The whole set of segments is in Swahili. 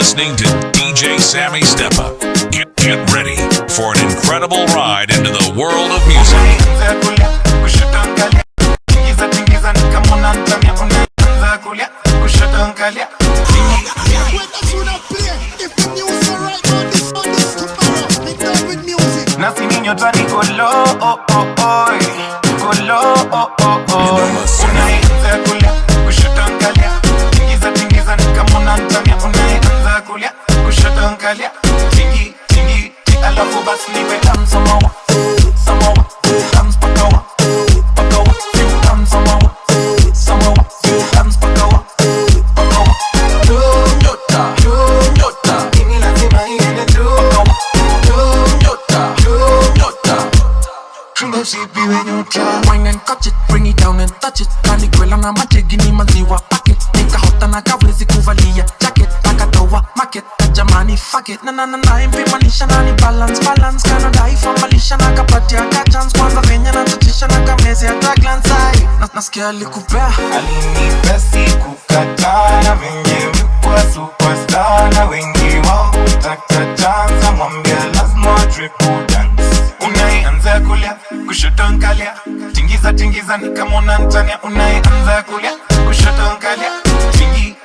listening to DJ Sammy Steppa. Get ready for an incredible ride into the world of music. Wine and catch it, bring it down and touch it. Kalikwela na machegini maziwa packet. Nika hota na kawezi kuvalia jacket. Nakatoa market, kajamani fuck it. Na impimanisha na ni balance kana dai from malisha na kapatia ka chance. Kwanza venye na tatisha na kameze hata glance eye. Nasikia alikupea alinipea sikukataa na venye mikuwa superstar. Na wengi wao hutaka chance, mwambia lazima triple dance. Unaianza kulia, kushoto nkalia, tingiza ni kama unantania. Unaianza kulia, kushoto nkalia, tingi,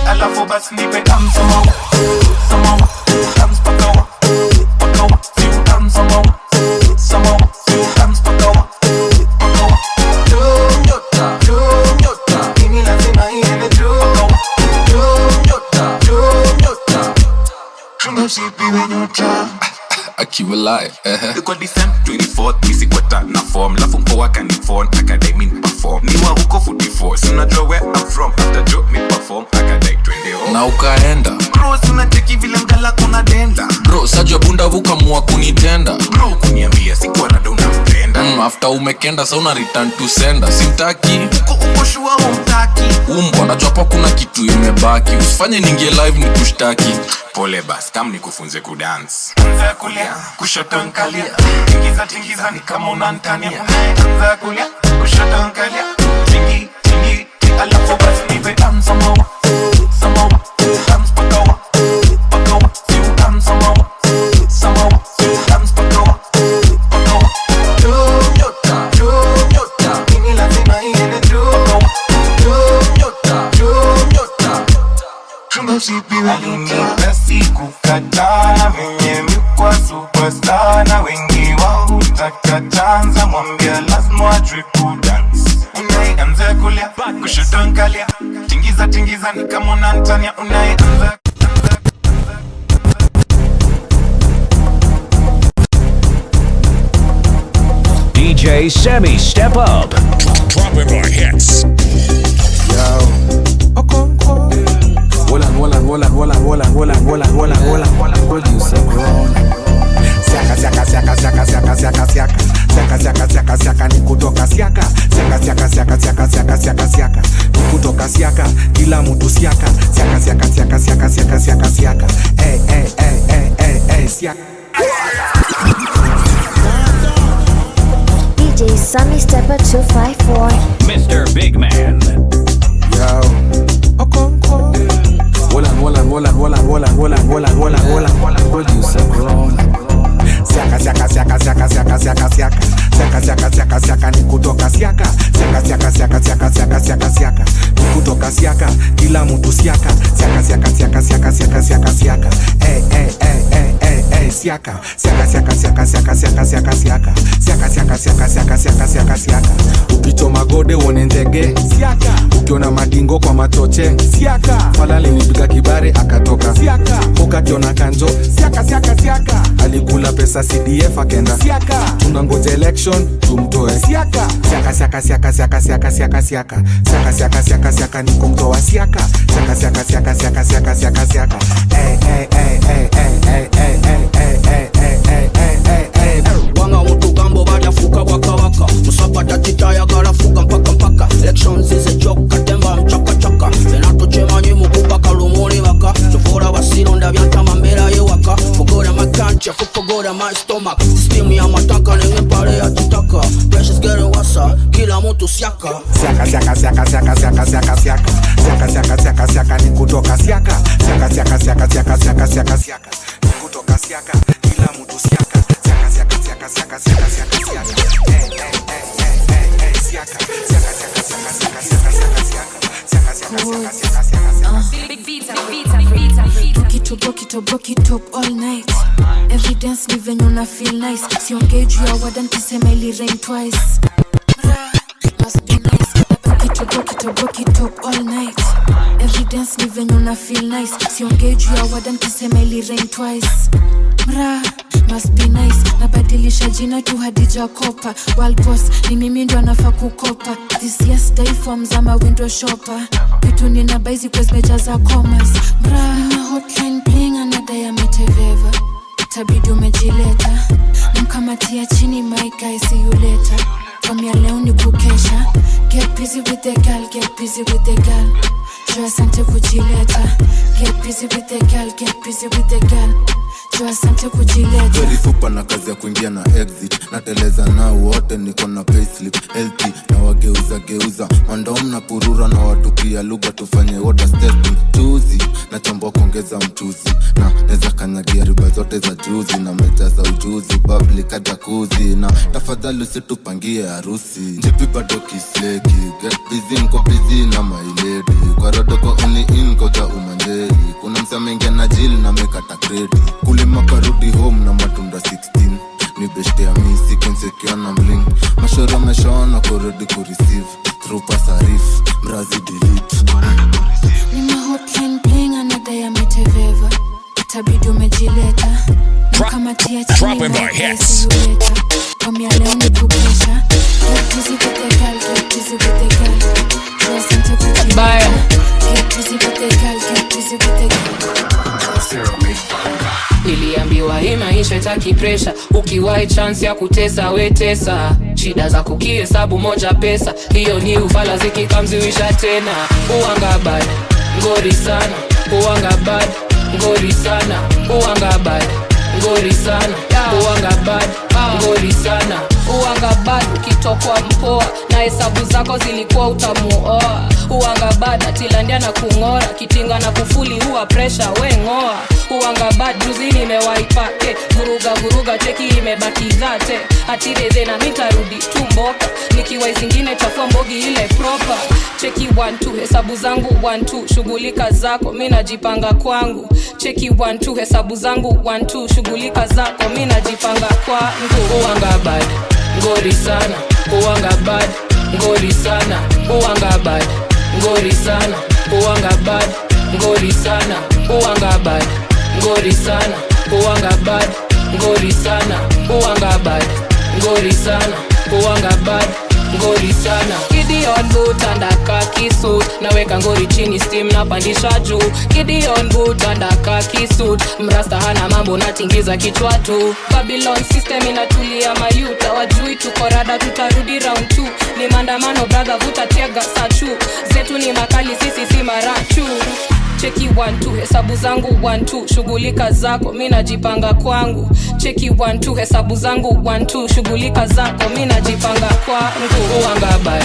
alafu basi nipe dance samawa, dance pakawa, siu dance samawa, dance pakawa. Nyota, ini lazima iende juu. Nyota, usipiwe nyota. Akiwa lie, Iko December 24th, misi kwata na form. Lafu mpoa kanifon, akadai min perform. Niwa huko 44, sinajua where I'm from. After joke mi perform, akadai 20 na ukaenda. Bro, sunacheki vile mgala kuna denda. Bro, sajua bunda vuka mua kunitenda. Bro, kuniambia sikuwa rada unampenda. After umekenda sa una return to sender. Simtaki, uko shua umtaki. Umbwa, najua pa kuna kitu imebaki. Usifanye ningie live ni kushtaki. Pole bas, kam ni kufunze kudance. Anza kulia, kushoto nkalia, tingiza ni kama unantania. Anza kulia, kushoto nkalia, tingi, alafu basi nipe dance samawa, dance pakawa, siu dance samawa, siu dance pakawa. Nyota, ini lazima iende juu. Nyota, usipiwe nyota. Sikukataa venye mikuwa superstar. Na wengi wao hutaka chance, mwambia lazima triple dance. Unaianza kulia, kushoto nkalia, tingiza ni kama unantania. Unaianza DJ Sammy Step Up. Dropping the hits. Yo. Wala. Producer grown. Siaka ni kutoka siaka. Siaka ni kutoka siaka. Kila mtu siaka. Siaka. Hey, siaka. DJ Sammy Steppa 254. Mr. Big Man. Yo. Wala. Producer grown. Siaka ni kutoka siaka. Siaka ni kutoka siaka. Kila mtu siaka. Siaka. Hey, siaka. Siaka. Ukichoma gode uone ndege. Siaka. Ukiona madingo kwa machoche. Siaka. Falale nipiga kibare akatoka. Siaka. Ukakiona kanjo. Siaka. Alikula pesa CDF akenda. Siaka. Tunangoja election tumtoe. Siaka. Siaka ni kumtoa siaka. Siaka. Wanga mtu gambo bada fuka waka. Musapata titaya gara fuka mpaka. Elections is a joke, katemba mchaka. Venato chema nyimu kubaka lumuni waka. Chufura wasironda vyantama mbera ye waka. Fugora makancha, fugora my stomach. Steam ya mataka, nenge pare ya titaka. Precious getting wasa, kila mtu siaka. Siaka ni kutoka siaka. siaka siaka siaka siaka siaka siaka siaka kutoka siaka kila mtu siaka siaka siaka siaka siaka siaka siaka siaka siaka siaka siaka siaka siaka siaka siaka siaka siaka siaka big beats Boki top all night. Evidence ni venye una feel nice. Siongee juu ya wadan kisema ili rain twice. Must be nice. Boki top all night. Evidence ni venye una feel nice. Siongee juu ya wadan kisema ili rain twice. Must be nice. Nabadilisha jina tu Hadija Kopa. World boss ni mimi ndo nafaa kukopa. This yesterday forms ama window shopper. Vitu nina baizi kwa zimejaza commas. Nina hotline playing another ya meteveva. Itabidi umejileta. Namkamatia chini my guy, see you later. From ya leo ni kukesha. Get busy with the girl, get busy with the girl. Jua sante kujileta. Get busy with the girl, get busy with the girl. Jua sante kujileta. Very super na kazi ya kuingia na exit. Nateleza nao wote niko na payslip healthy. Na wageuza mandom na purura na watu pia lugha tufanye water testing. Chuzi na chombo kuongeza mchuzi. Na neza kanyagia riba zote za juzi. Na mejaza ujuzi public jacuzzi. Na tafadhali usitupangie harusi. Njipi bado kisleki. Get busy nko busy na my lady. Kwa rodo kwa only in koja umanjeri. Kuna msa mengia na jili na mekata kredi. Kulima karudi home na matunda 16. Ni beshte ya misi konsekia na mling. Mashoro meshona kuredi kureceive. Through pasarif, mrazi delete. Nina hotline playing another ya meteveva. Itabidi umejileta. Namkamatia chini my guy, see you later. From ya leo ni kukesha. Get busy with the girl, get busy with the girl. Jua sante kujileta. Get busy with the girl, get busy with the girl. Niliambiwa hii maisha itaki pressure. Ukiwahi chance ya kutesa wetesa. Shida za kukihesabu moja pesa. Hiyo ni ufala zikikamziwisha tena. Uwanga bad, ngori sana. Uwanga bad, ngori sana. Uwanga bad, ngori sana. Uwanga bad, ngori sana. Uwanga bad ukitokwa mpoa. Na hesabu zako zilikuwa utamuoa. Uwanga bad atilandia na kungora. Kitinga na kufuli huwa pressure we ngoa. Uwanga bad juzi nimewaipa vuruga cheki imebaki zate. Atireze na mitarudi tumboka. Nikiwa zingine chafua mbogi ile proper. Cheki 1-2 hesabu zangu 1-2. Shughulika zako mimi najipanga kwangu. Cheki 1-2 hesabu zangu 1-2. Shughulika zako mimi najipanga kwangu. Uwanga bad, ngori sana. Uwanga bad, ngori sana. Uwanga bad, ngori sana. Uwanga bad, ngori sana. Uwanga bad, ngori sana. Uwanga bad, ngori sana. Uwanga bad, ngori sana. Uwanga bad, ngori sana. Gideon boot and khaki suit. Naweka ngori chini steam na pandisha juu. Gideon boot and khaki suit. Mrasta hana mambo natingiza kichwa tu. Babylon system inatulia mayuta. Wajui tuko rada tutarudi round 2. Ni mandamano brother vuta tega sachu. Zetu ni makali sisi si marachu. Cheki 1-2 hesabu zangu 1-2. Shughulika zako mimi najipanga kwangu. Cheki 1-2 hesabu zangu 1-2. Shughulika zako mimi najipanga kwangu. Uwanga bad,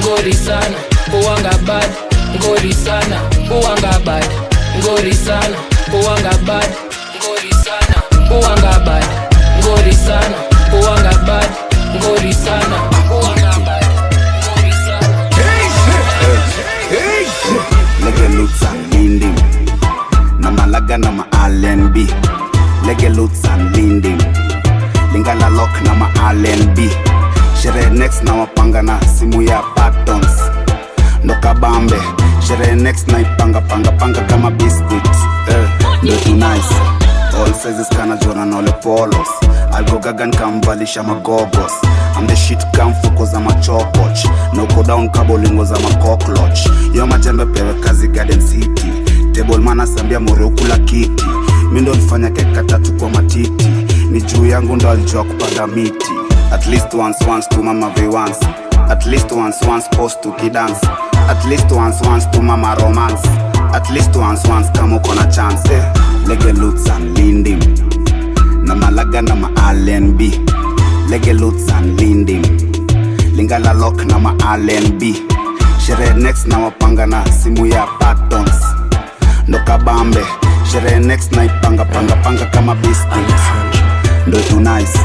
ngori sana. Uwanga bad, ngori sana. Uwanga bad, ngori sana. Uwanga bad, ngori sana. Uwanga bad, ngori sana. Uwanga bad, ngori sana. Uwanga bad, ngori sana. Lege Lutza Lindim na Malaga na ma R&B. Lege Lutza Lindim Lingala Lock na ma R&B. Shere next na wapanga na simu ya Patons. Ndoka Bambe Shere next na ipanga panga kama biscuits. Dirty nice. All sizes kana jona na ole polos. Algo gagan kamvalisha magogos. I'm the shit kamfuko za machokoch. Noko down kabolingo za makokloch. Yo majembe pewe kazi Garden City. Table mana sambia more ukula kiti. Mindo nifanya keka tatu kwa matiti. Ni juu yangu ndo alijua kupanda miti. At least once to mama ve once. At least once post to kidance. At least once to mama romance. At least once kama uko na chance. Lege Lutza Lindim na Malaga na ma R&B. Lege Lutza Lindim Lingala Lock na ma R&B. Shere next na wapanga na simu ya Patons. Ndoka kabambe. Sherehe next night panga kama biscuit. Ndo tu nice.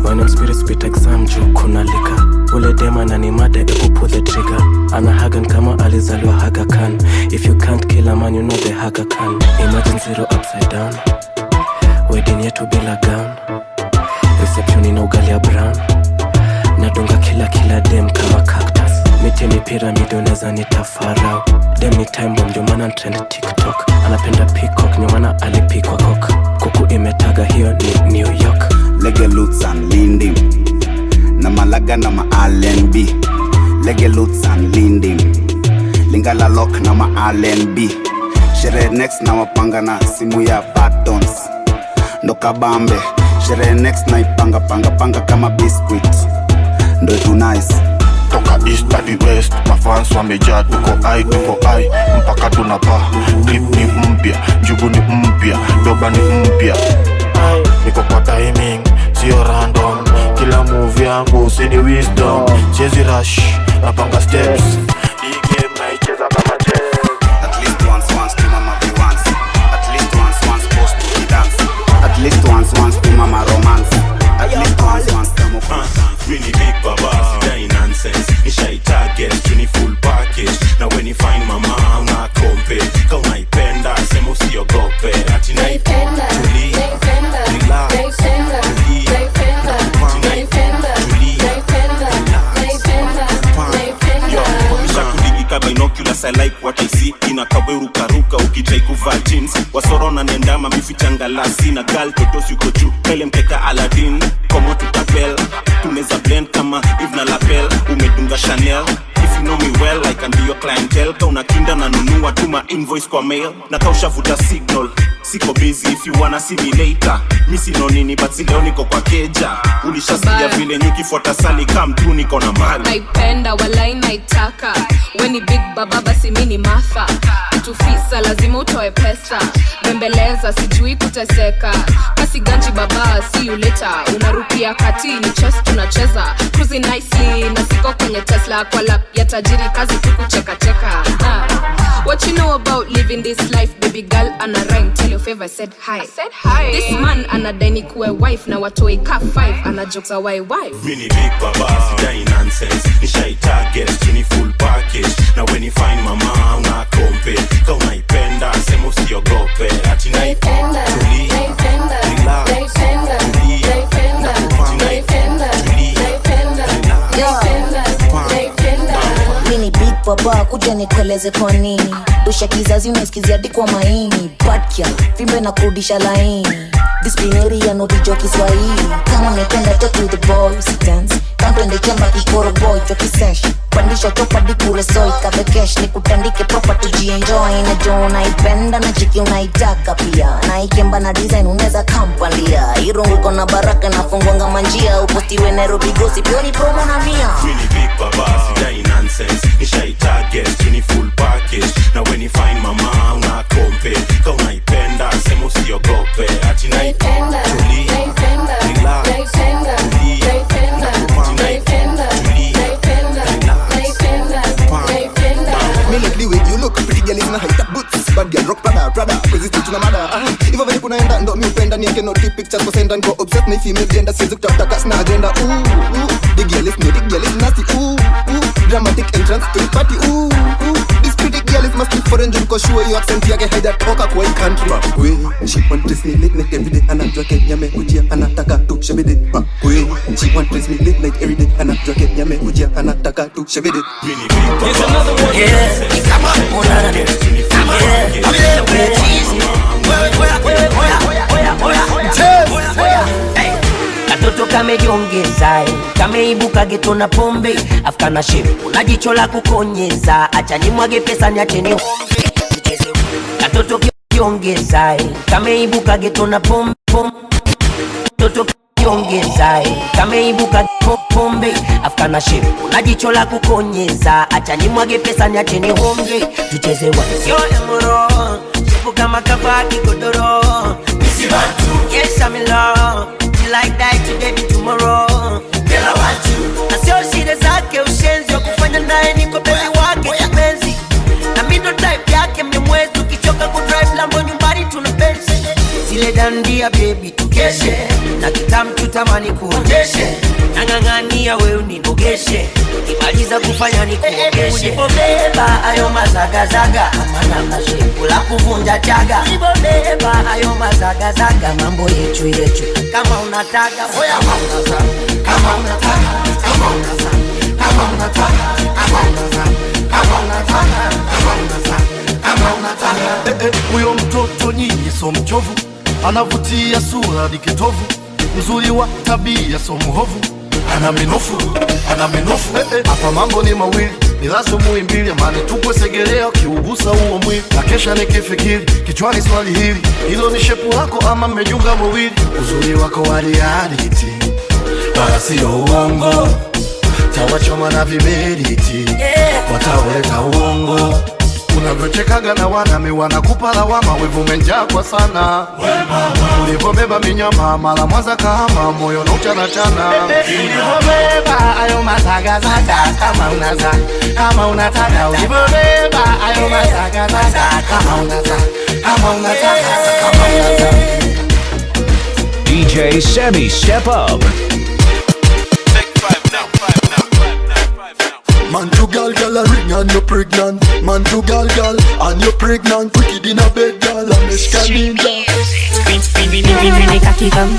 When I'm spit exam juu kuna lika. Ule dema na ni mada ebu pull the trigger. Ana hagan kama alizaliwa Aga Khan. If you can't kill a man you know the Aga Khan. Imagine zero upside down. Wedding yetu bila gown. Reception ina ugali ya brown. Nadunga kila dem kama cactus. Miti ni pyramid unaweza nitafarau. Dem ni time bomb ndio maana trend TikTok. Anapenda peacock ndio maana alipikwa cock. Kuku imetaga hiyo ni New York. Lege Lutz and Lindim na Malaga na ma R&B. Lege Lutz and Lindim Lingala Lock na ma R&B. Sherehe next na wapanga na simu ya buttons. Ndo kabambe. Sherehe next night panga kama biscuit. Ndo tu nice. Toka east hadi west, mafans wamejaa, tuko ai mpaka tunapa. Clip ni mpya, njugu ni mpya, doba ni mpya. Niko kwa timing, sio random. Kila move yangu si ni wisdom. Chezi rush, napanga steps. Hii game naicheza kama chess. At least once to mama be once. At least once post to dance. At least once to mama romance. At least once kama Really big baba, sidai nonsense. Nishai target, tuni full package. Na when you find mama, una kompe. Ka unaipenda, sema usiogope. Ati naipenda, tulia, relax, tulia, naipenda, tulia, yo, komisha kudigika binoculars, I like what I see. Inakawe ruka ukitrai kuvaa jeans. Wasoro na nendama mifichanga lasi. Na gal totos yuko juu, pele mkeka Aladdin. Komo tutapel, tuneza blend kama Yves na Lapel. Umedunga Chanel, if you know me well I can be your clientele. Ka unakinda na nunua tuma invoice kwa mail. Na ka ushavuta signal, siko busy if you wanna see me later. Misi no nini but si leo niko kwa keja. Ulishasikia vile nyuki fuata sali come tu niko na mali. Naipenda walai naitaka. Weni big baba basi mini Martha. Utufisa lazima utoe pesa. Bembeleza sijui kuteseka. Kasi ganji baba see you later. Unarukia kati ni chess tunacheza. Cruising nicely na siko kwenye Tesla. Kwa lap ya tajiri kazi tuku cheka. What you know about living this life? Baby girl ana rhyme. Tell your favor I said hi. This man anadai kuwe wife. Na watoi ka 5. Ana jokes a wife. Mini big baba, sidai nonsense. Nishai target, tuni full package. Na when you find mama, una kompe. Ka unaipenda, sema usiogope. Ati naipenda, tulia, relax, tulia, naipenda, Mini big baba, kuja nikueleze kwa nini. Dosha kizazi unasikizia hadi kwa maini. Badkia, vimbe na kurudisha laini. Disciplinary ya nodijo Kiswahili. Kama unapenda talk with the boy, dance. Kando ende chamba kikoro boy, joki sesh. Pandisha topa di kure soy, kabe cash. Nikutandike proper tujienjoy. Na jo unaipenda na chiki unaitaka pia. Na ikemba na design uneza kampandia. Irungu kona baraka na fungwanga manjia. Upostiwe Nairobi gossip, yoni promo na mia. Really big baba, sidai nonsense. Nishai target, tuni full package. Na when you find mama, una kompe. Ka unaipenda, sema usiogope. Ati naipenda, tulia, relax, tulia, Me like the way you look, pretty girl in a high top boots. Bad girl rock Prada, crazy to na mada. If I kunaenda ndo mi upenda ni yake no tip pictures kwa send and go obsessed na female gender siwezi kutafuta na agenda. The girl is me, the girl is nasty. Dramatic entrance to the party. This pretty girl is must be foreign because sure you accent yake haida toka kwa hii country. We she want to see late night every day anajua Kenya amekujia anataka tu shebede. We she want to see late night every day anajua Kenya amekujia anataka tu shebede. Here's another one. Yeah, come on, Katoto kamejiongeza, kameibuka geto na pombe, afkana shepu una jicho la kukonyeza, acha nimwage pesa niache ni hombe. Katoto kiongeza, kameibuka geto na pombe, katoto kiongeza, kameibuka pombe, afkana shepu una jicho la kukonyeza, acha nimwage pesa niache ni hombe. Tucheze wapi? Yo emoro, shepu kama kabaki godoro. Yes I'm in love. Like that today be tomorrow. Girl I want you. Na sio shida zake ushenzi wa kufanya naye niko baby wake kipenzi. Na mimi ndo type yake mnyamwezi ukichoka ku drive Lambo ile dandia baby tukeshe, na kitamu tutamani kuonjeshe, nang'ang'ania wewe unibogeshe, nimaliza kufanya nikuogeshe. Ulipobeba ayo mazagazaga, amana mashepu la kuvunja chaga. Ulipobeba ayo mazagazaga, mambo yetu yetu kama unataka oya kama unataka, kama unataka, kama unataka, kama unataka, kama unataka, kama unataka, kama unataka, kama unataka. Huyo mtoto nyinyi so mchovu, anavutia sura ni kitovu, mzuri wa tabia so mhovu, ana minofu, ana minofu. Hapa mambo ni mawili, ni lazima muimbili, amani tukwe segelea kiugusa huo mwili. Na kesha nikifikiri, kichwani swali hili, hilo ni shepu lako ama mmejunga mwili? Uzuri wako wa reality, wala sio uongo, tawachoma na viberiti, wataoleta uongo. Unavyochekaga na wanami wanakupa lawama, wevu menjaa kwa sana. Ulivobeba minyama mala Mwanza Kahama, moyo na uchana chana. Ulivobeba ayo mazagazaga, kama unataka, kama unataka. Ulivobeba ayo mazagazaga, kama unataka, kama unataka, kama unataka. DJ Sammy, step up. Man to gal, gal a ring and you're pregnant. Man to gal, gal and you're pregnant. Wicked in a bed, gal and Meshka ninja. Bini kaki kam,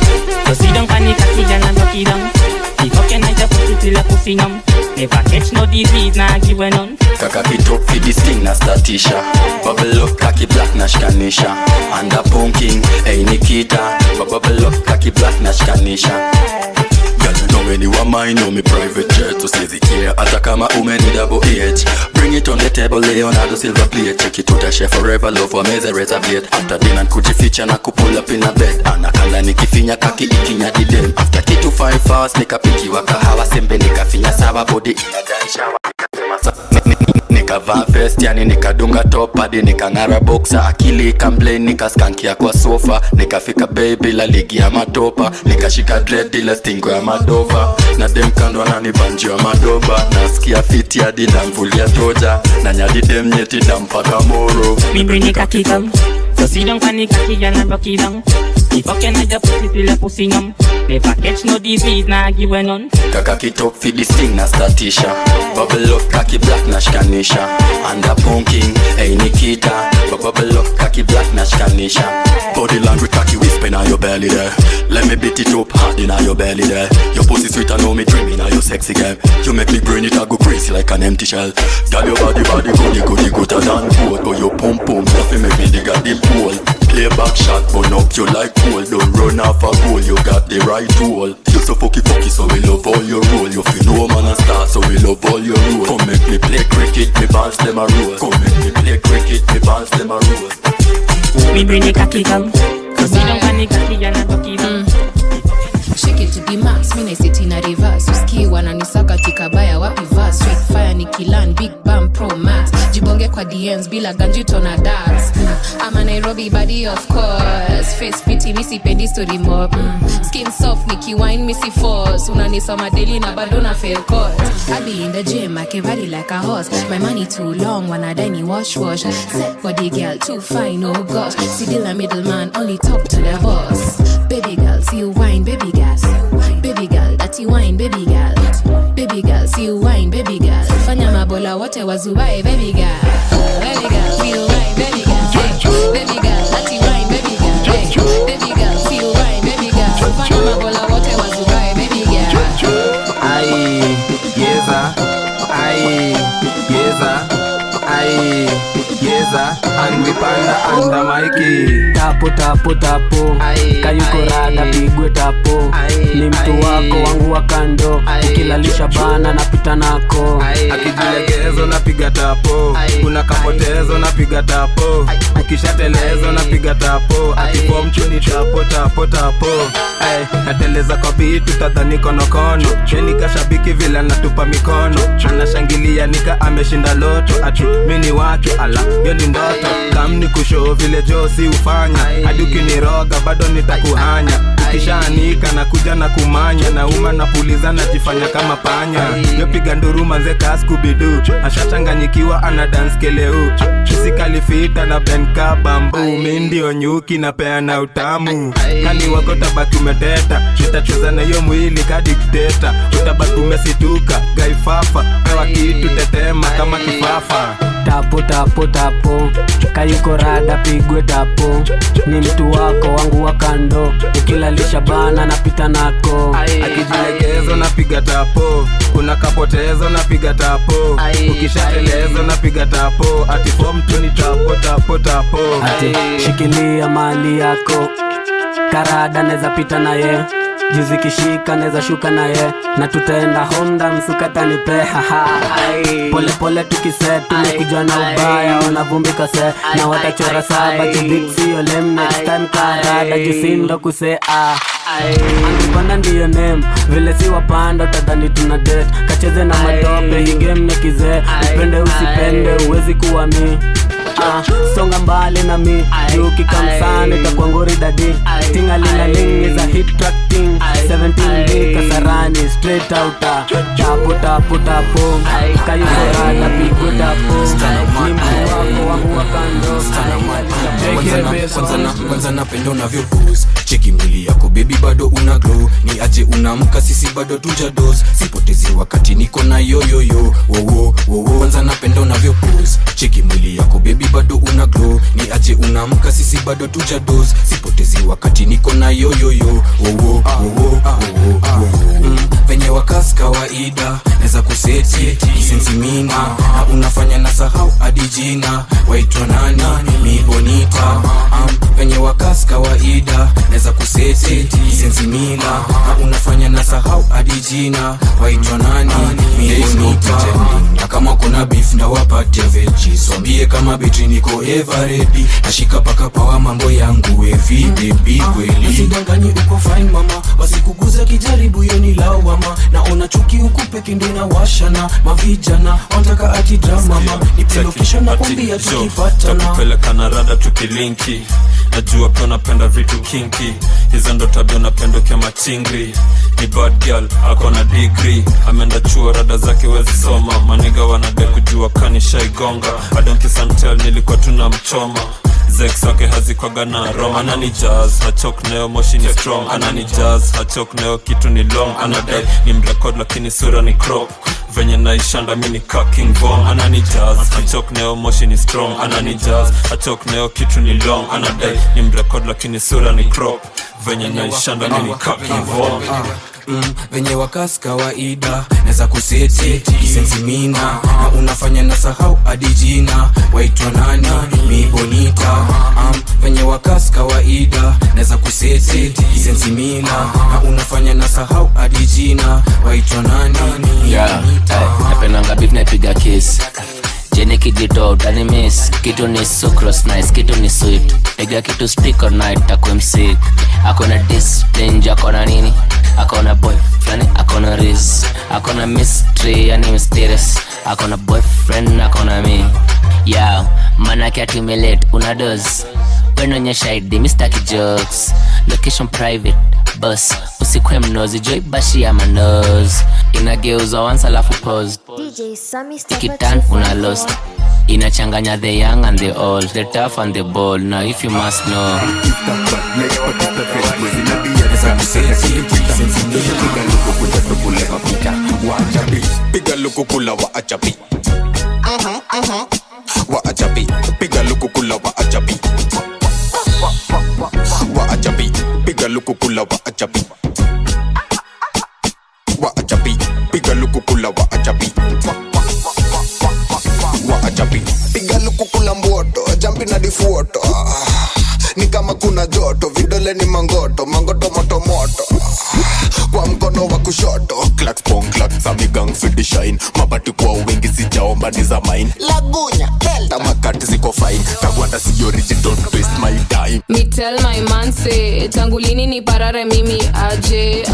so sit down pani kaki gal and rock it down. The fucking night just put it till I pussy numb. Never catch no disease, nah give a none. Kaka kitop fi this thing na statisha. Bubble up kaki black na shkanisha. And a punking, hey Nikita. Bubble up kaki black na shkanisha. Girl, you know when you are mine, know me private jet. To say the care, hata kama umeni double H. Bring it on the table, Leonardo silver plate. Check it to the chef forever, love wa meze reservate. After dinner kujificha na kupull up in a bed. Anakanda nikifinya kaki ikinya di dem. After kitu 5 hours, nikapiki wa kahawa. Sembe nikafinya sawa, body inadai shower. Nikavaa vest, yani nikadunga top hadi nikang'ara boxer. Akili ikamblame, nikaskankia kwa sofa. Nikafika baby la ligi ya matopa. Nikashika dread ila stingo ya madova. Na dem kando ananibanjia madoba. Nasikia fiti hadi ndamvulia toja. Na nyadi dem nyeti dampaka moro. Bini kaki kam, so sit down pani kaki gal and rock it down. The fucking night just put it till I pussy numb. Never catch no disease, nah give a none. Kaka kitop fi this thing na statisha. Bubble up kaki black na shkanisha. And a punking, hey Nikita. Bubble up kaki black na shkanisha. Body language kaki whisper na your belly there. Let me beat it up hard in your belly there. Your pussy sweet, I know me dreaming now your sexy girl. You make me brain it I go crazy like an empty shell. Girl your body goody gooder than gold. But your pum pum nothing make me dig a deep hole. Play back shot burn up you like coal. Don't run off a goal, you got the right tool. You so fucky so we love all your role. You feel no man a star so we love all your role. Come make me play cricket, me balls them a roll. Come make me play cricket, me balls them a roll. Me bring the cocky come, cause you don't want the cocky gal and rock it down. Shake it to the max, me sit in a reverse. Uski wananisaka tikabaya wapi verse. Straight fire nikilan, big bam pro max. Jibonge kwa DMs bila ganjito na darts. I'm a Nairobi body of course. Face pretty misi pendi story mob. Skin soft niki wine misi force. Unanisoma daily na bado na fail court. I be in the gym, I can ride like a horse. My money too long, wanna die ni wash. Set body girl, too fine, oh gosh. See the middleman, only talk to the boss. Baby girl, see you wine, baby girl. Baby girl, that's you wine, baby girl. Baby girl, see you wine, baby girl. Fanya mabola wote wazuwae, baby girl. Baby girl, see you wine, baby girl. Baby girl, that's you wine, baby girl. Baby girl, see you wine, baby girl. Fanya mabola wote wazuwae, baby girl. Aye, yeza. Aye, yeza. Aye, yeza. Angipanda anda maiki. Tapo tapo tapo, kayuko rada pigwe tapo. Ni mtu wako wangu wa kando, ukilalisha bana napita nako. Akijilegezo napiga tapo, unakapotezo napiga tapo. Ukishatelezo napiga tapo, atipo mchuni tapo tapo tapo. Nateleza kwa bitu tadhani konokono. Cheni kashabiki vile natupa mikono. Anashangilia nika ameshinda loto. Ati mini wake ala, yo ni ndoto. Kam ni kusho vile josi ufanya. Hadi ukiniroga bado nitakuhanya. kisha anika na kuja na kumanya na uma na puliza na jifanya kama panya. Yopiga nduru manze kaskubidu ashachanganyikiwa ana dance keleu. Physically fit na benka bambu mindio nyuki na peana utamu. Kani wako tabaki umeteta nitacheza na hiyo mwili ka dikteta. Utabaki umesituka gaifafa pewa kitu tetema kama kifafa. Tapo tapo tapo kayuko rada pigwe tapo. Ni mtu wako wangu wa kando ukilalisha bana napita nako. Akijilegezo napiga tapo kuna kapotezo napiga tapo. Ukishatelezo napiga tapo ati form tu ni tapo tapo tapo. Ati shikilia mali yako karada neza pita na ye. Juzi kishika neza shuka na ye. Na tutaenda Honda msukata nipe haha. Pole pole tukise tumekuja na ubaya wanavumbika se. Na watachora saba jubiksi yo lem next time karada jusindo kuse Angipanda ndiyo name vile si wapanda utadhani tuna date. Kacheze na matope hii game nekize. Upende usipende uwezi kuwa mi songa mbali na mi yuki kamsani itakuwa ngori dadi. Tingalingaling is a hit track ting 17D Kasarani straight outa. Tapo tapo tapo kayukorada pigo tapo. Ni mtu wako wangu wa kando kwanza napenda unavyopose. Cheki mwili yako baby bado una glow. Ni aje unamka sisi bado tuja dose. Sipotezi wakati niko na yo yo yo wo wo wo. Kwanza napenda unavyopose. Cheki mwili yako baby bado una glow. Ni aje unamka sisi bado tuja dose. Sipotezi wakati niko na yo yo yo wo wo wo wo. Venye wakas kawaida neza kuseti kisensi mina. Na unafanya na sahau hadi jina. Waitwa nani? Mi bonita. Venye wakas kawaida neza kuseti kisensi mina. Na unafanya na sahau hadi jina. Waitwa nani? Mi bonita. Na kama kuna beef na wapatia veggies. Wambie kama betri niko ever ready. Nashika paka pawa mambo yangu evi baby kweli. Usidanganye uko fine mama. Wasikuguza kijaribu yoni lawama. Naona chuki huku peke ndo inawashana. Mavijana wanataka ati drama mama. Nipe location na kuambia tukipatana. Takupeleka na rada tukilinki. Najua pia unapenda vitu kinky. Hizo ndo tabia unapenda kama chingri. Ni bad girl, ako na degree. Ameenda chuo rada zake wezi soma. Maniga wanadai kujua kanisha igonga. I don't kiss and tell nilikuwa tunamchoma. Zex wake hazikwaga na rom. Anani jazz, hachok neo moshi ni strong. Anani jazz, hachok neo kitu ni long. Anadai ni mrekod lakini sura ni crop. Venye naishanda mini kaking bomb. Anani jazz, hachok neo moshi ni strong. Anani jazz, hachok neo kitu ni long. Anadai ni mrekod lakini sura ni crop. Venye naishanda mini kaking bomb. Venye wakas kawaida neza kuseti kisensi mina. Na unafanya na sahau hadi jina. Waitwa nani? Mi bonita. Venye wakas kawaida neza kuseti kisensi mina. Na unafanya na sahau hadi jina. Waitwa nani? Mi bonita. Napendanga beef naipiga kiss. Jenny kijito utani miss. Kitu ni sucrose nice, kitu ni sweet. Piga kitu speak all night takwe msik. Akona discipline, akona nini? Akona boyfriend, akona riz. Akona mystery, yani mysterious. Akona boyfriend, akona me. Yo, manake atumelate, una doze. Wenonyesha ID, mistaki jokes. Location private, bus. Usikwe mnozi, joy bashi ya manoz. Inageuza once alafu pause. DJ Sammy Stepper Tikitan una lost. Inachanganya the young and the old, the tough and the bold. Now if you must know. Piga luku kula wa achapi. Wa achapi. Piga luku kula wa achapi. Wa achapi. Piga luku kula wa achapi. Wa achapi. Piga luku kula wa achapi. Wa achapi. Piga luku kula mboto, jampi na difuoto. Ni kama kuna joto, vidole ni mangoto, mangoto moto moto. Kwa mkono wa kushoto, clacks pong clacks, ami gang fit the shine. Mabati kwa wingi sijaomba ni za mine. Lagunya, delta, makati ziko fine. Kagwanda si origin, don't waste my time. Me tell my man say, tangulini ni parare mimi aje.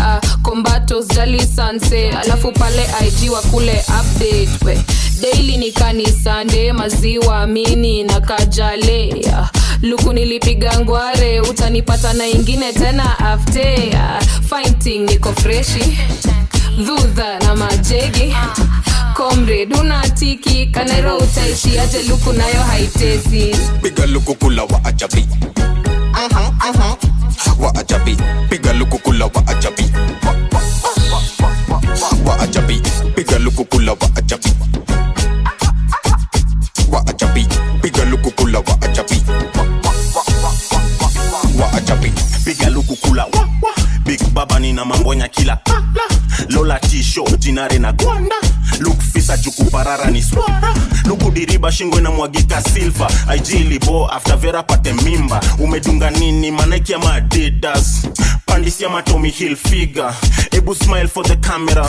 Combatos jali sanse, alafu pale IG wa kule update we. Daily ni kanisande, maziwa mini na kajale. luku nilipiga ngware, utanipata na ingine tena after. Fighting niko freshi, dhudha na majegi. Comrade unatiki, kanero utaishi aje, luku nayo haitesi. Piga luku kula wa ajabi. Wa ajabi. Piga luku kula wa ajabi. Wa ajabi. Piga luku kula wa ajabi. Wa ajabi. Piga luku kula wa ajabi. Wa ajabi. Piga luku kula Big Baba nina mambonya kila Lola T-shirt jinare na gwanda. Look fisa juku parara ni swara. Luku diriba shingo na mwagika silver. IG libo after Vera pate mimba. Umedunga nini Nike ya Adidas. Pandisi ya Tommy Hilfiger. Ebu smile for the camera.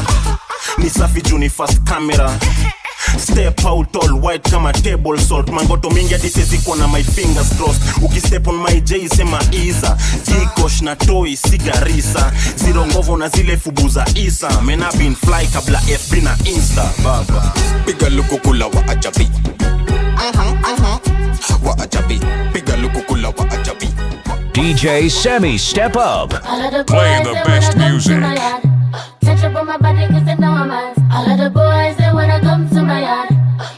Ni safi juni fast camera. Step out all white kama table salt. Mangoto mingi hadi siwezi kuona my fingers crossed. Ukistep on my J sema Iza. Kikosh na toy sigarisa. Zero ngovo na zile fubu za Isa. Men I been fly kabla FB na Insta. Baba Piga luku kula wa ajabi. Wa ajabi. Piga luku kula wa ajabi. DJ Sammy, step up. Playing the best music. Touch up on my body cause they know I'm hot. All of the boys they wanna come to my yard.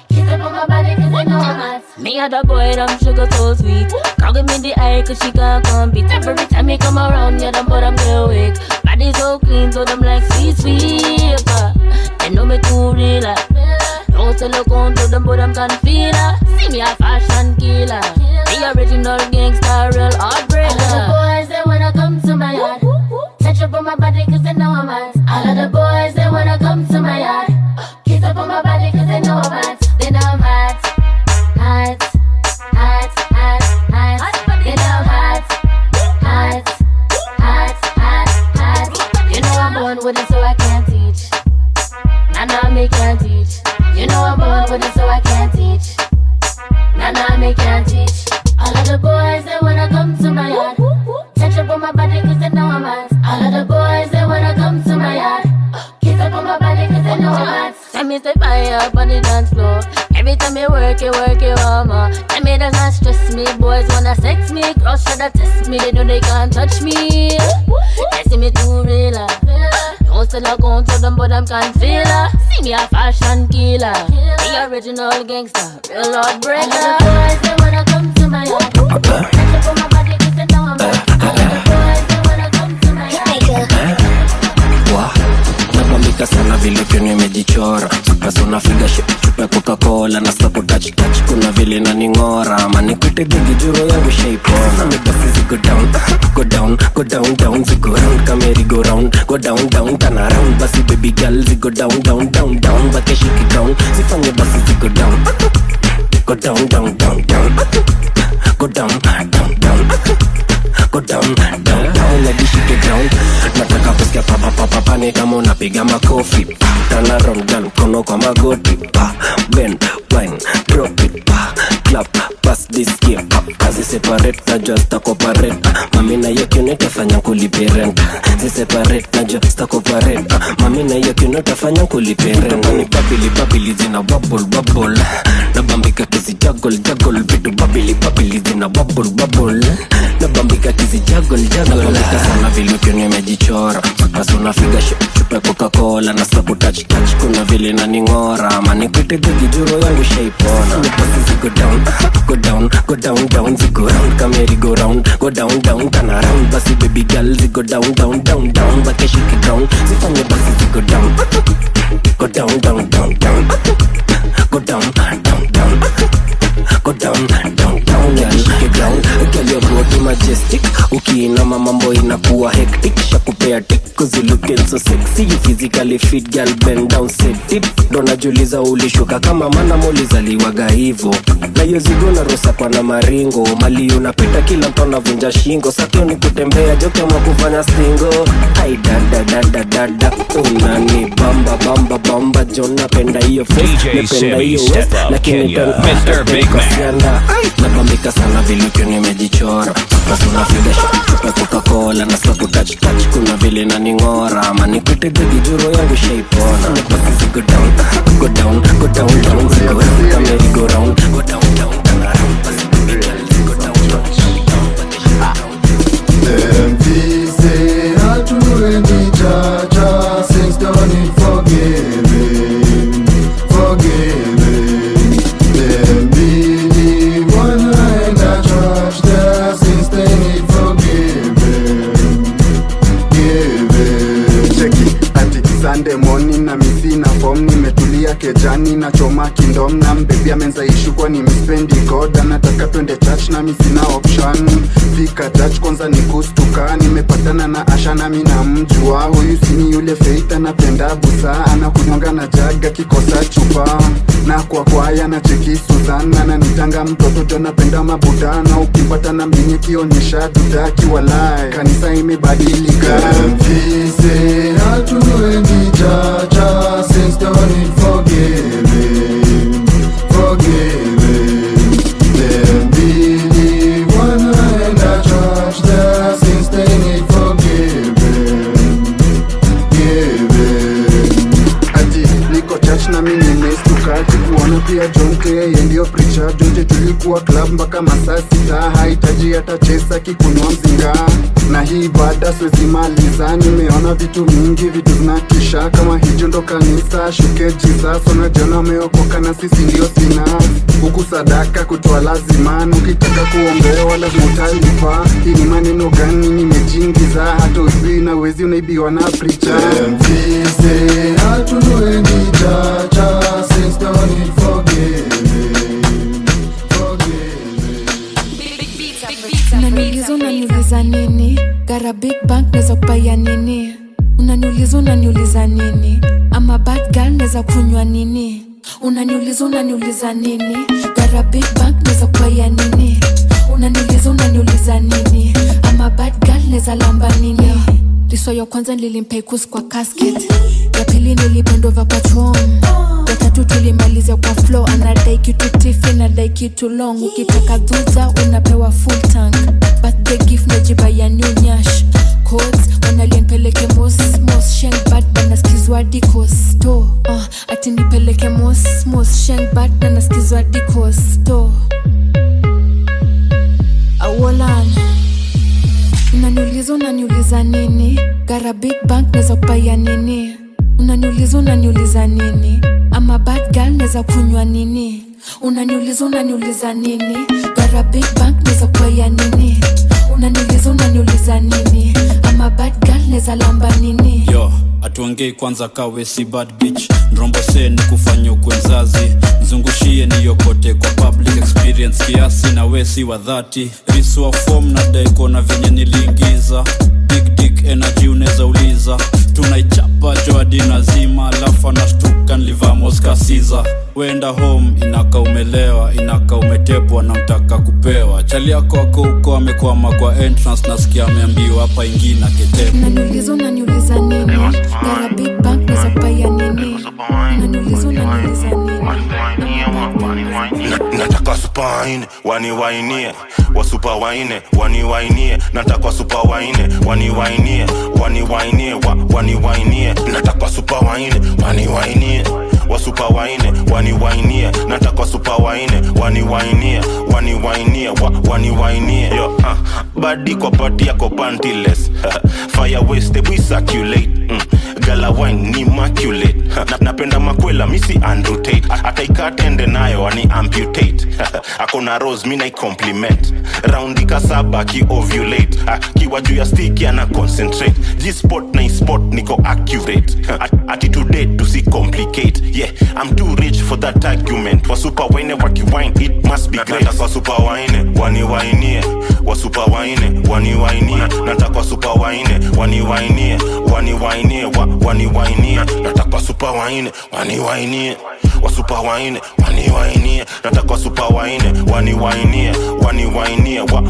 Kiss up on my body cause they know I'm hot. Me and the boy them sugar so sweet. Can't give me the eye cause she can't compete. Every time you come around, yeah, them but I'm real weak. Body so clean, so them like sweet, sweet. They know me too real. Don't tell look on to them but them can feel her. See me a fashion killer. The original gangster, real heartbreaker. All of the boys they wanna come to my yard. Touch up on my body cause they know I'm hot. All of the boys they wanna come to my yard. Kiss up on my body cause they know I'm hot. They know I'm hot. Hot, hot, hot, hot. They know I'm hot. Hot, hot, hot, hot. You know I'm born with it so I can't teach. Nah, me can't teach. You know I'm born with it so I can't teach. Nah, me can't teach. All of the boys they wanna come to my yard. Touch up on my body cause they know I'm hot. All of the boys they wanna come to my yard. Kiss up on my body cause they know I'm hot. Tell me to fire up on the dance floor. Every time you work it, mama. Tell me does not stress me. Boys wanna sex me, girls try to test me. They know they can't touch me. They see me too real. Don't still I go to them but them can't feel her. See me a fashion killer. The original gangster, real heartbreaker. All of the boys they wanna come to my yard. Touch up on my body cause they know I'm hot. Nabambika sana vile kwenye mejichora. Sasa unafiga chupa Coca-Cola na stop touch touch. Kuna vile na ningora manikute gigi juro yangu shaipona. Mibasi zigo down, go down, go down, down. Zigo round, kameri go round, go down, down, turn around. Basi baby girl zigo down, down, down, down. Bake shiki down, zifanye basi zigo down. Go down, down, down, down. Go down, down, down. Go down, down, down, let me shake it down. Nataka kusikia papa papa pani kama unapiga makofi. Turn around girl, kono kwa magoti. Bend, wine, drop it. Clap, pass this game. Kazi separate na just a cooperate. Mami na yoki unetafanya kulipe rent. Si separate na just a cooperate. Mami na yoki unetafanya kulipe rent. Ni babili babili zina bubble bubble. Nabambika kizi juggle juggle. Vitu babili babili zina bubble bubble. Nabambika kizi juggle juggle. Nabambika sana vile kwenye mejichora. Sasa unafiga chupa Coca-Cola na stop touch touch. Kuna vile na ningora manikute gigi juro yangu shaipona. Nipasi zigo down, go down, go down, down. Zigo round, kameri go round, go down, down, turn around. Basi baby girl zigo down, down, down, down. Bake shiki down, zifanye basi zigo down. Go down, down, down, down. Go down, down, down. Go down, down, down. Yeah, shake down. Girl your body majestic. Ukiinama mambo inakuwa hectic. Shakupea tick cause you looking so sexy. You physically fit girl, bend down, set it. Dona juliza ulishuka kama mana mulizaliwaga hivo. Na hiyo zigo na rosa kwa na maringo. Mali unapita kila mtu anavunja shingo. Sakio ni kutembea joke ama kufanya stingo. Hai dada dada dada. Unani bamba bamba bamba. Jona penda hiyo face. Nependa hiyo west. Lakini Mr. Big Man. Nabambika sana vile kwenye mejichora. Sasa unafiga chupa Coca-Cola na stop touch touch. Kuna vile na ningora manikute gigi juro yangu shaipona. Nipasi zigo down, go down, go down, down. Zigo round, kameri go round, go down, down, turn around. Basi baby girl zigo down, down. ndani na choma kindom na mbebi amenza ishu kwa ni mispendi god. Anataka twende church na misina option. Fika church kwanza ni kustuka. Nimepatana na Asha na mina mjua. Huyu sini yule Faith anapenda busa. Anakunywanga na jaga kikosa chupa. Na kwa kwaya na cheki Suzana. Na nitanga mtoto jo napenda mabudana. Ukipata na mbinye kionyesha tutaki walai. Kanisa imebadilika. Mfise hatuendi chacha. Since don't need forgiving. Them believe wanaenda church there. Since they need forgiving. Ati niko church na mimi nimestuka. Kuona pia Jonte yeye ndio preacher. Jonte tulikuwa club mpaka masaa 6. Haitaji hata chesa kikunywa mzinga. Na hii baada siwezi maliza. Nimeona vitu mingi, vitu zinatisha. Kama hicho ndo kanisa, shuke Jesus. Unajona umeokoka na sisi ndio sina. Huku sadaka kutoa lazima. Ukitaka kuombewa lazima utalipa. Hii ni maneno gani nimejingiza? Hata ujui na wezi unaibiwa na preacher. Mfise hatuendi chacha. Since don't need forgiving. Unaniuliza nini? Gara big bank neza kupaya nini? Unaniuliza nini? I'm a bad girl neza kunywa nini? Unaniuliza nini? Gara big bank neza kupaya nini? Unaniuliza nini? I'm a bad girl neza lamba nini? Liso ya kwanza nilimpekusi kwa casket. Ya pili nilibendova patron. Ya tatu tulimalizia kwa flow. Anadai kitu tifi na dai kitu long. Ukitaka dhuza unapewa full tank. Birthday gift najiba ya new nyash. Codes wanalienpeleke mos shank bad bana skizwa dikos to. Ati nipeleke mos shank bad bana skizwa dikos to. Awolan unaniuliza nini? Gara big bank neza kupaya nini? Unaniuliza nini? I'm a bad girl neza kunywa nini? Unaniuliza nini? Gara big bank neza kupaya nini? Unaniuliza nini? I'm a bad girl neza lamba nini? Yo, atuongei kwanza kawe si bad bitch. Nrombo se ni kufanya ukwenzazi. Mzungushie ni yokote kwa public experience kiasi na wesi wa dhati. Risu wa form na daiko na venye niliingiza. Big dick energy uneza uliza. Tunaichapa joadina zima. Lafa na shtuka nlivamos kasiza. Wenda home inaka umelewa. Inaka umetepwa na mtaka kupewa. Chali yako wako uko amekwama kwa entrance. Nasikia ameambiwa hapa ingina ketepo. Unaniuliza nini? Gara big bank neza kupaya nini? Unaniuliza nini? Nataka super waine, waniwainie. Wasupa waine, waniwainie. Nataka super waine, waniwainie. Waniwainie. Nataka super waine, waniwainie. Wasupa waine, waniwainie. Nataka super waine, waniwainie. Waniwainie. Yo, body kwa party yako pantyless. Fire waste, we circulate. Gala wine ni immaculate. Napenda makwela misi Andrew Tate. Ataikatende nayo ani amputate. Akona rose mina I compliment. Roundi kasaba ki ovulate. Kiwa juu ya stick yana concentrate. G-spot na spot niko accurate. Ati today to see complicate. Yeah, I'm too rich for that argument. Wasupa wine waki wine, it must be great. Nataka super wine, waniwainie. Wasupa wine, waniwainie. Nataka super wine, waniwainie. Waniwainie. Nataka super wine, waniwainie. Wasupa wine, waniwainie. Nataka super wine, waniwainie.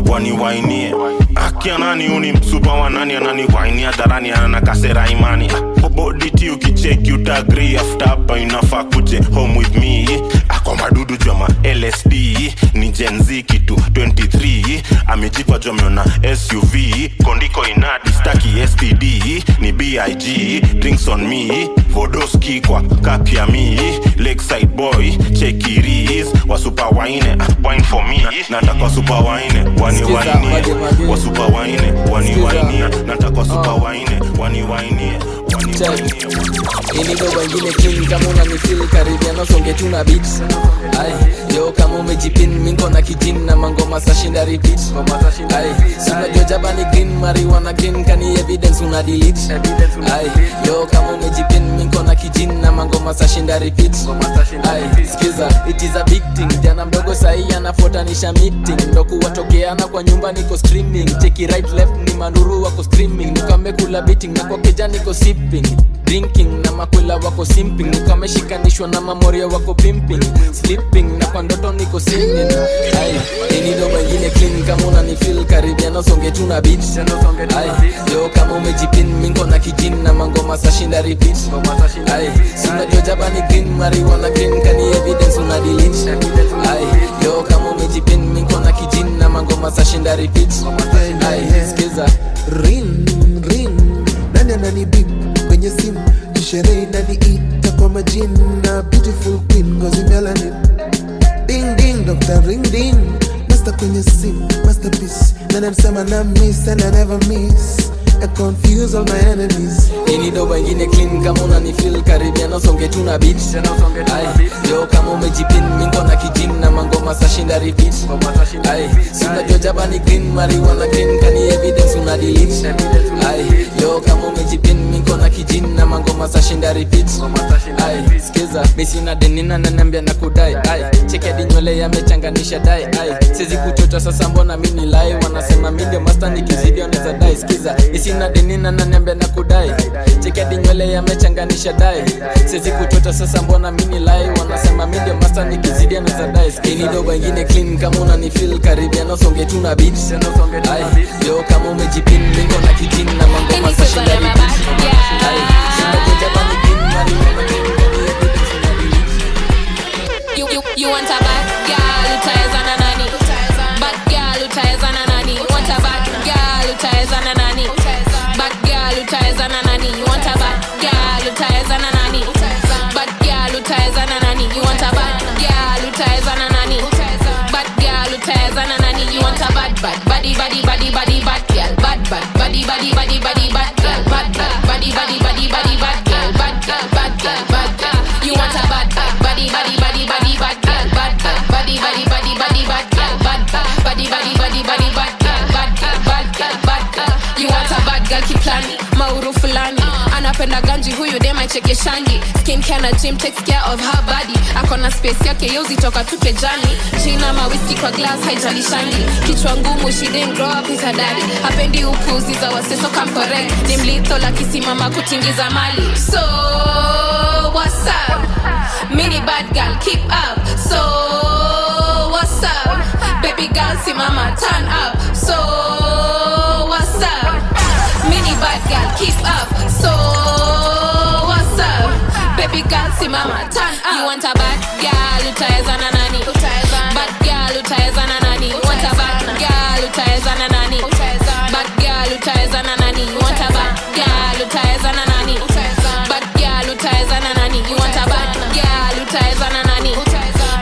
Waniwainie. Akia nani uni msupa wa nani anani wainie. Darani anakasera imani. Body ukicheki utagri. After hapa inafaa kuje home with me. Ako madudu joma LSD. Ni Gen Z kitu 23. Amejipa jomona SUV. Kondiko inadi staki STD. Ni BIG, drinks on me. Vodoski kwa kapi ya mi. Lakeside boy, check it is. Wasupa waine, wine for me. Nataka super waine, waniwainie. Wasupa waine, waniwainie. Nataka super waine, waniwainie. Inigo wengine king kama unanifeel Caribbean songe tuna beats. Ay, yo kama umejipin minko na kijin na mangoma sashinda repeat. Ay, sina jojaba ni green marijuana green kani evidence una delete. Ay, yo kama umejipin minko na kijin kijini na mangoma sashinda repeat. Aye, skiza, it is a big thing. Jana mdogo sahi anafuatanisha meeting. Ndo kuwatokeana kwa nyumba niko streaming. Cheki right left ni manduru wako streaming. Nikame kula beating na kwa keja niko sipping. Drinking na makwela wako simping. Nikame shikanishwa na mamoria wako pimping. Sleeping na kwa ndoto niko singing. Aye, ini ndo wengine clean kama unanifeel Caribbean songe tu na beat. Aye, leo kama umejipin mingo na kijini na mangoma sashinda repeat. Aye, sina jojaba ni green marijuana green kani evidence una delete. Aye, leo kama umejipin mingo na kijini na mangoma sashinda repeat. Aye, skiza ring ring nani anani beep kwenye simu kisherehe inaniita kwa majina beautiful queen ngozi melanin ding ding Dr. ring ding master kwenye simu masterpiece nani anasema na miss and I never miss I confuse all my enemies. Ini ndo wengine clean kama unanifeel Caribbean songe tu na beat. Aye, leo kama umejipin mingo na kijini na mangoma sashinda repeat. Aye, sina jojaba ni green marijuana green kani evidence una delete. Aye, leo kama umejipin mingo na kijini na mangoma sashinda repeat. Aye, skiza misi na denina na nambia na kudai. Aye, cheki hadi nywele yamechanganisha dai. Aye, sizi kuchocha sasa mbona mimi lie. Wanasema mimi ndio master nikizidi wanaweza dai. Skiza sina denina na nembe na kudai. Cheki hadi nywele yamechanganisha dai. Sizi kuchota sasa mbona mini lie. Wanasema mimi ndio master nikizidi anaweza dai. Skinny do wengine clean kama unanifeel Caribbean songe tu na beat. Aye, leo kama umejipin mingo na kijini na mangoma sashinda repeat. Aye, sina kujaba ni green marijuana green kani evidence una delete. You want a bad girl utaweza na nani? Bad girl utaweza na nani? Want a bad girl utaweza na nani? Bad girl utaweza na nani? You want a bad girl utaweza na nani? Bad girl utaweza na nani? You want a bad girl utaweza na nani? Bad girl utaweza na nani? You want a bad body body body body bad girl. Bad body body body body bad girl. Bad body body body body bad girl. Bad girl bad girl bad girl. You want a bad body body body body bad girl. Bad body body body body bad girl. Bad body body body body bad girl. Bad girl bad girl. You want a bad girl kiplani mauru fulani anapenda ganji huyu dema cheke shangi skin care na gym takes care of her body akona space yake yozi toka tuke jani jina mawiski kwa glass haijali shangi kichwa ngumu she didn't grow up with her daddy hapendi upuzi za waseso come correct ni mlito la kisimama kutingiza mali so what's up mini bad girl keep up so what's up baby girl simama turn up so what's up mini bad girl keep up so what's up baby girl simama turn up you want a bad girl utaweza na nani bad girl utaweza na nani want a bad girl utaweza na nani bad girl utaweza na nani you want a bad girl utaweza na nani bad girl utaweza na nani you want a bad girl utaweza na nani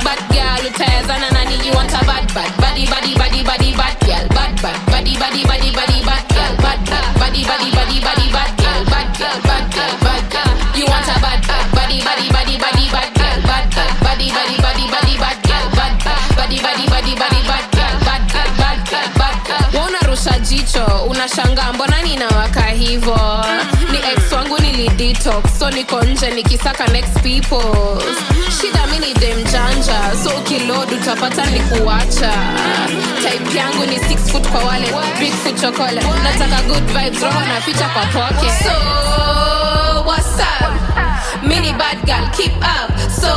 bad girl utaweza na nani you want a bad body body body body bad girl bad body body body body bad girl bad body body body body bad girl bad girl bad girl you want a bad body body body body bad girl bad body body body body bad girl bad body body body body bad girl bad girl unarusha jicho unashanga mbona ninawaka hivo ni ex wangu nilidetox so niko nje nikisaka next people shida mini dem janja so ukilod utapata ni kuacha type yangu ni 6 foot kwa wale big foot chocolate nataka good vibes roho na picha kwa pocket so what's up mini bad girl keep up so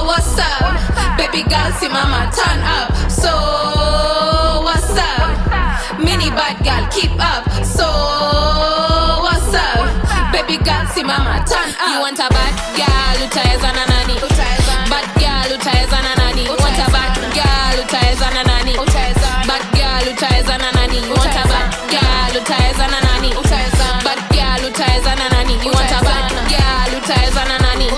what's up baby girl simama turn up so what's up mini bad girl keep up so what's up baby girl simama turn up you want a bad girl utaweza na nani bad girl utaweza na nani want a bad girl utaweza na nani bad girl utaweza na nani you want a bad girl utaweza na nani bad girl utaweza na nani you want a bad girl utaweza na nani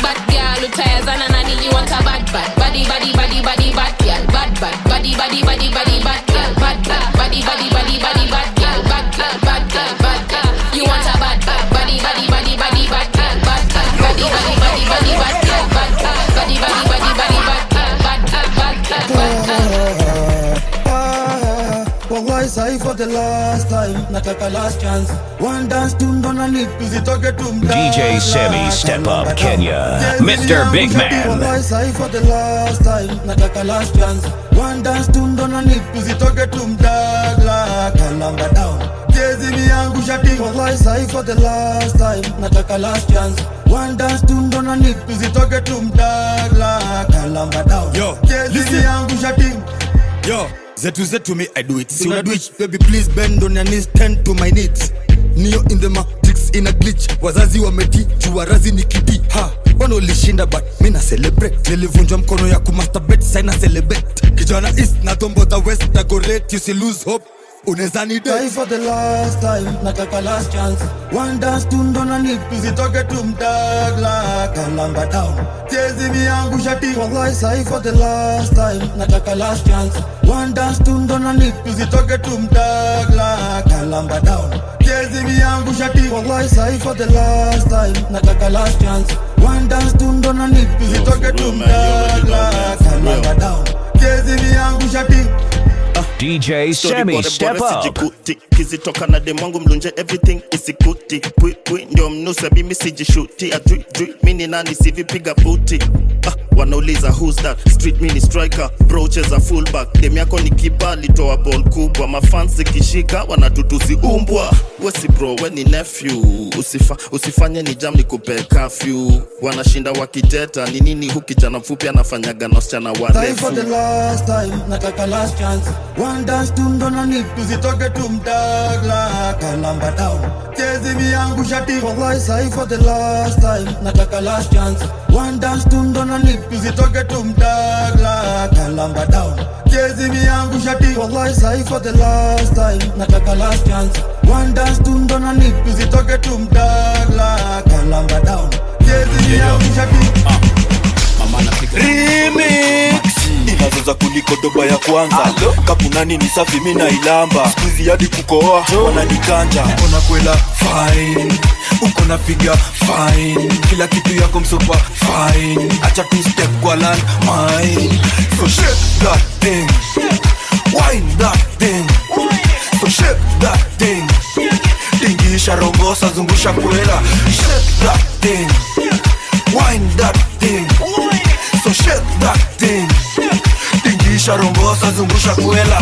bad girl utaweza na nani you want a bad body body body body bad girl bad body body body body bad girl bad body body body body bad girl bad girl you want a bad body body body body bad girl bad body body body body bad girl bad body body body body bad girl bad girl wallahi sahi for the last time. Nataka last chance. One dance tune ndo need tuzitoke tumda. DJ Sammy Step Up Kenya, Mr. Big Man. Wallahi sahi for the last time. Nataka last chance. One dance tune ndo need tuzitoke tumda. Kalamba down. Jezi miyangu shati. Wallahi sahi for the last time. Nataka last chance. One dance tune ndo need tuzitoke tumda. Kalamba down. Yo, Jezi miyangu shati. Yo, zetu me I do it. See una do it, baby please bend on your knees, tend to my needs. Neo in the matrix in a glitch. Wazazi wameti, chuarazi ni kidi. Ha, wano lishinda but mina celebrate. Nilivunjwa mkono ya kumasturbate, saina celebrate. Kijana east na tombota west na go rate. You see lose hope, uneza ni die for the last time. Nataka last chance. One dance tune ndo need tuzitoke tumdagla. Kalamba down. Jezi miyangu shati. Wallahi sahi for the last time. Nataka last chance. One dance tune ndo need tuzitoke tumdagla. Kalamba down. Jezi miyangu shati. Wallahi sahi for the last time. Nataka last chance. One dance tune ndo need tuzitoke tumdagla. Kalamba down. Jezi miyangu shati. DJ Sammy Step Up. Kizitoka na demwangu mlunje everything isikuti. Pwi ndio mnuse mimi sijishuti. Adri mini nani sivi piga puti. Wanauliza who's that? Street mini striker, broaches a fullback. Dem yako ni kipa, litoa ball kubwa. Mafansi kishika, wanatutusi umbwa. Wesi bro, we ni nephew. Usifanye ni jam ni kupe curfew. Wanashinda wakiteta, ni nini huki jana mfupi anafanyaga na wasichana warefu. Die for the last time, nataka last chance. One dance tune ndo need tuzitoke tumdagla. Kalamba down. Jezi miyangu shati. Wallahi sahi for the last time. Nataka last chance. One dance tune ndo need tuzitoke tumdagla. Kalamba down. Jezi miyangu shati. Wallahi sahi for the last time. Nataka last chance. One dance tune ndo need tuzitoke tumdagla. Kalamba down. Jezi miyangu shati. Remix inazoza kuliko doba ya kwanza. Kapunani ni safi mina ilamba. Squeezy hadi kukoa wananikanja. Ukona kwela fine, ukona figa fine. Kila kitu yako msopa fine. Acha tu step kwa land mine. So shake that thing, wine that thing. So shake that thing. Tingisha rongosa zungusha kwela. Shake that thing, wine that thing. So shake that thing. Tingisha rombosa zungusha kwela.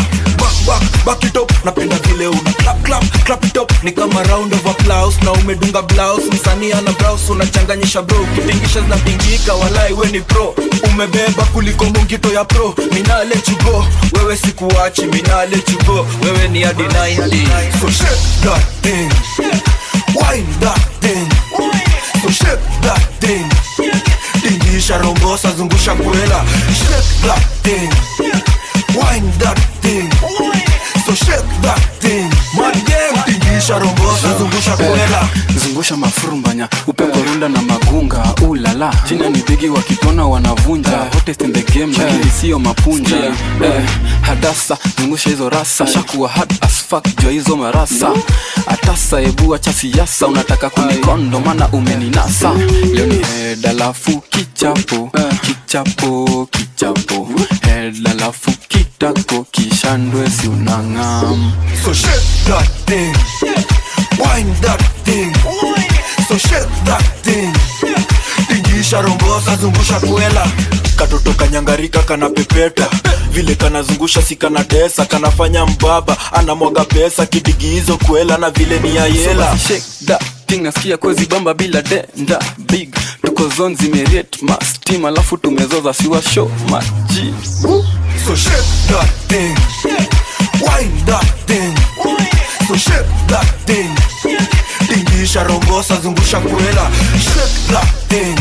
Back it up. Napenda vile una clap it up. Ni kama round of applause. Na umedunga blouse. Msanii ana blouse unachanganyisha bro. Kitingisha zinapingika walai we ni pro. Umebeba kuliko mungito ya pro. Mina let you go, wewe sikuachi. Mina let you go, wewe ni adinai. So shake that thing, wine that thing. So shake that thing. Tingisha rombosa zungusha kwela. Shake that thing, wine that thing. So shake that thing. Mad game. Tingisha rombosa zungusha kwela. Zungusha mafurumbanya, upepo runda na magunga. Ulala, jina ni bigi wakitona wanavunja. Hottest in the game, lakini sio mapunja. Hadasa, zungusha hizo rasa. Shakuwa hard as fuck, jua hizo marasa. Atasa ebu acha siasa. Unataka kunikondo mana umeninasa. Leo ni head alafu kichapo. Kichapo, kichapo. Head alafu kitako. Kishandwe si unangam. So shake that thing, wine that thing. So shake that thing. Tingisha rombosa zungusha kwela. Katoto kanyangarika kana pepeta. Vile kanazungusha si kana desa. Kanafanya mbaba, anamwaga pesa. Kidigi hizo kwela na vile ni ya yela. So shake that thing, nasikia kwezi bamba bila denda. Big, tuko zone zimeriet mas team. Alafu tumezoza siwa show maji. So shake that thing, wine that thing. So shake that thing. Tingisha rombosa zungusha kwela. Shake that thing,